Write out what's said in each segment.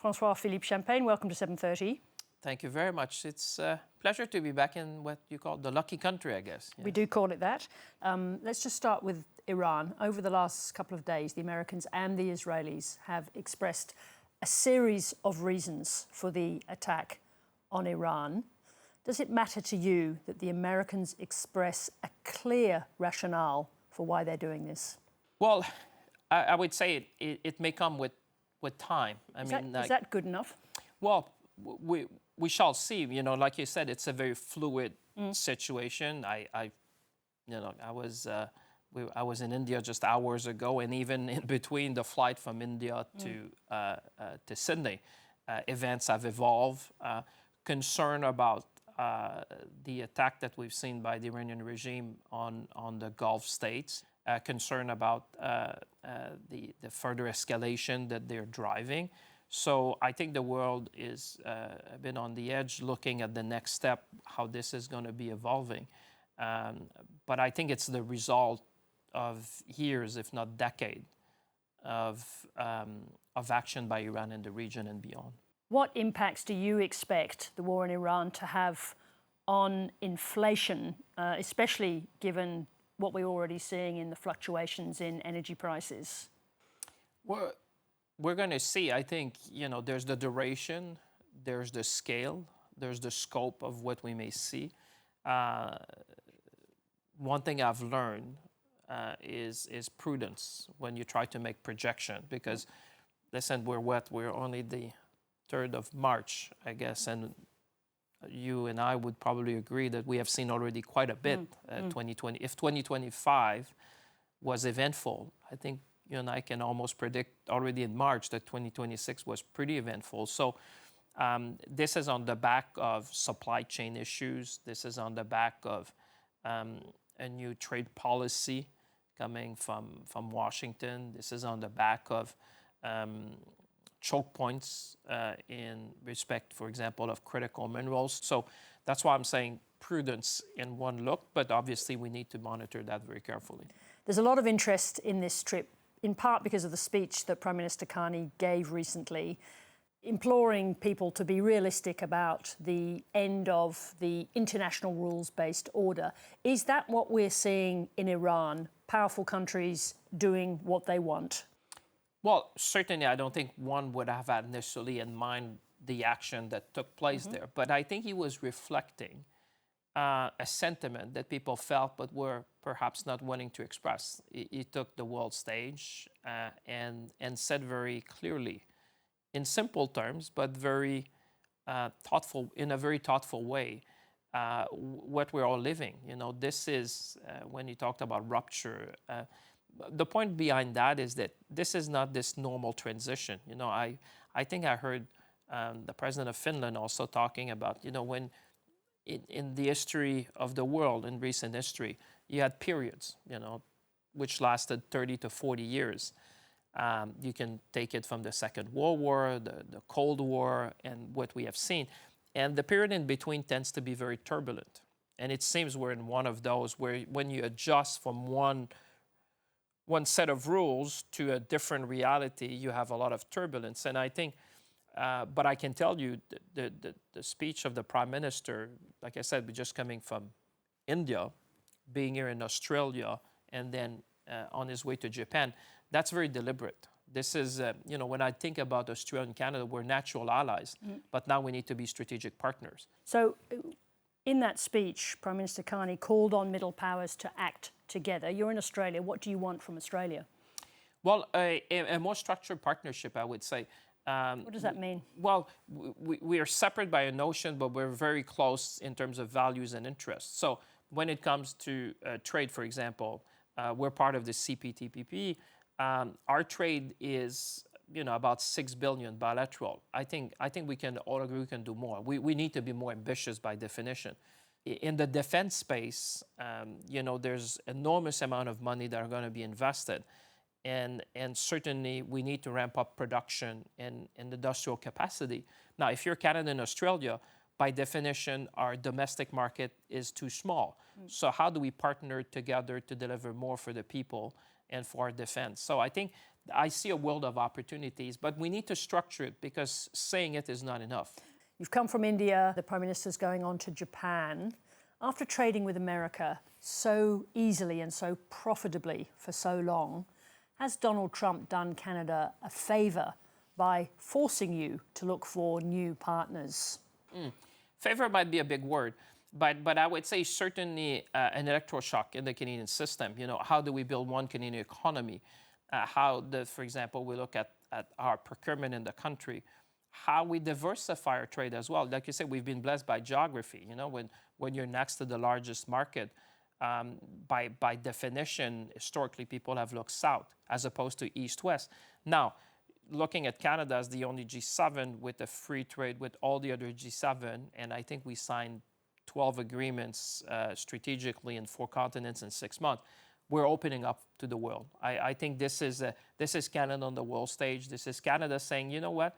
François-Philippe Champagne, welcome to 7:30. Thank you very much. It's a pleasure to be back in what you call the lucky country, I guess. Yes. We do call it that. Let's just start with Iran. Over the last couple of days, the Americans and the Israelis have expressed a series of reasons for the attack on Iran. Does it matter to you that the Americans express a clear rationale for why they're doing this? Well, I would say it may come with time. Is that good enough? Well, we shall see. You know, like you said, it's a very fluid situation. I was in India just hours ago, and even in between the flight from India to Sydney, events have evolved. Concern about the attack that we've seen by the Iranian regime on the Gulf states. Concern about the further escalation that they're driving. So I think the world is a bit on the edge looking at the next step, how this is going to be evolving. But I think it's the result of years, if not decades, of action by Iran in the region and beyond. What impacts do you expect the war in Iran to have on inflation, especially given what we're already seeing in the fluctuations in energy prices? Well, we're going to see. I think, you know, there's the duration, there's the scale, there's the scope of what we may see. One thing I've learned is prudence when you try to make projection, because, listen, we're only the 3rd of March, I guess, and you and I would probably agree that we have seen already quite a bit 2020. If 2025 was eventful, I think you and I can almost predict already in March that 2026 was pretty eventful. So this is on the back of supply chain issues. This is on the back of a new trade policy coming from Washington. This is on the back of choke points in respect, for example, of critical minerals. So that's why I'm saying prudence in one look, but obviously we need to monitor that very carefully. There's a lot of interest in this trip, in part because of the speech that Prime Minister Carney gave recently, imploring people to be realistic about the end of the international rules-based order. Is that what we're seeing in Iran, powerful countries doing what they want? Well, certainly I don't think one would have had initially in mind the action that took place there. But I think he was reflecting a sentiment that people felt but were perhaps not wanting to express. He took the world stage and said very clearly, in simple terms, but very thoughtful, in a very thoughtful way, what we're all living. You know, this is, when you talked about rupture, the point behind that is that this is not this normal transition. You know, I think I heard the president of Finland also talking about, you know, when in the history of the world, in recent history, you had periods, you know, which lasted 30 to 40 years. You can take it from the Second World War, the Cold War, and what we have seen. And the period in between tends to be very turbulent. And it seems we're in one of those where when you adjust from one set of rules to a different reality, you have a lot of turbulence. And I think, but I can tell you, the speech of the Prime Minister, like I said, we're just coming from India, being here in Australia, and then on his way to Japan, that's very deliberate. This is, you know, when I think about Australia and Canada, we're natural allies, but now we need to be strategic partners. So in that speech, Prime Minister Carney called on middle powers to act together. You're in Australia. What do you want from Australia? Well, a more structured partnership, I would say. What does that mean? Well, we are separate by an ocean, but we're very close in terms of values and interests. So when it comes to trade, for example, we're part of the CPTPP. Our trade is, you know, about $6 billion bilateral. I think we can all agree we can do more. We need to be more ambitious by definition. In the defense space, you know, there's enormous amount of money that are going to be invested. And certainly we need to ramp up production and industrial capacity. Now, if you're Canada and Australia, by definition, our domestic market is too small. So how do we partner together to deliver more for the people and for our defense? So I think I see a world of opportunities, but we need to structure it because saying it is not enough. You've come from India, the Prime Minister's going on to Japan. After trading with America so easily and so profitably for so long, has Donald Trump done Canada a favour by forcing you to look for new partners? Favor might be a big word, but I would say certainly an electoral shock in the Canadian system. You know, how do we build one Canadian economy? For example, we look at our procurement in the country, how we diversify our trade as well. Like you said, we've been blessed by geography. You know, when you're next to the largest market, by definition, historically, people have looked south as opposed to east-west. Now, looking at Canada as the only G7 with a free trade with all the other G7, and I think we signed 12 agreements strategically in 4 continents in 6 months. We're opening up to the world. I think this is Canada on the world stage. This is Canada saying, you know what,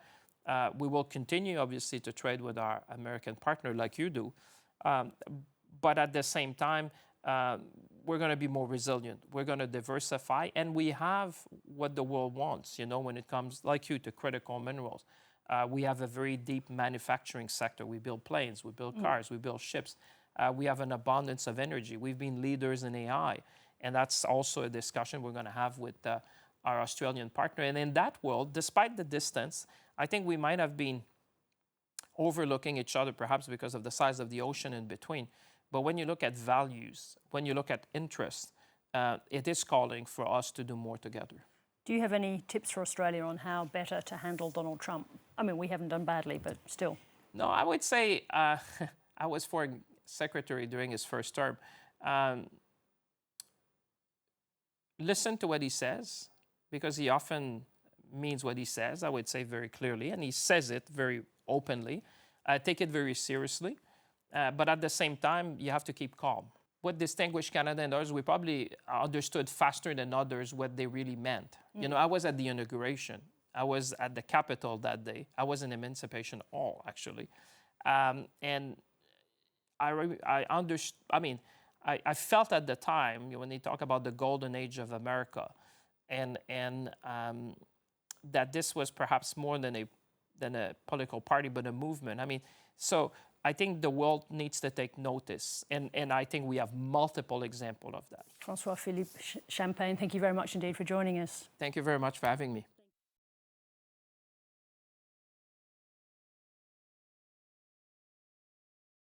we will continue obviously to trade with our American partner like you do, but at the same time, we're going to be more resilient. We're going to diversify, and we have what the world wants, you know, when it comes, like you, to critical minerals. We have a very deep manufacturing sector. We build planes, we build cars, we build ships. We have an abundance of energy. We've been leaders in AI, and that's also a discussion we're going to have with our Australian partner. And in that world, despite the distance, I think we might have been overlooking each other, perhaps because of the size of the ocean in between. But when you look at values, when you look at interest, it is calling for us to do more together. Do you have any tips for Australia on how better to handle Donald Trump? I mean, we haven't done badly, but still. No, I would say I was Foreign Secretary during his first term. Listen to what he says, because he often means what he says, I would say very clearly, and he says it very openly. Take it very seriously. But at the same time, you have to keep calm. What distinguished Canada and others, we probably understood faster than others what they really meant. You know, I was at the inauguration. I was at the Capitol that day. I was in Emancipation Hall, actually. And I felt at the time, when they talk about the golden age of America, and that this was perhaps more than a political party, but a movement. I mean, so I think the world needs to take notice, and I think we have multiple examples of that. François-Philippe Champagne, thank you very much indeed for joining us. Thank you very much for having me.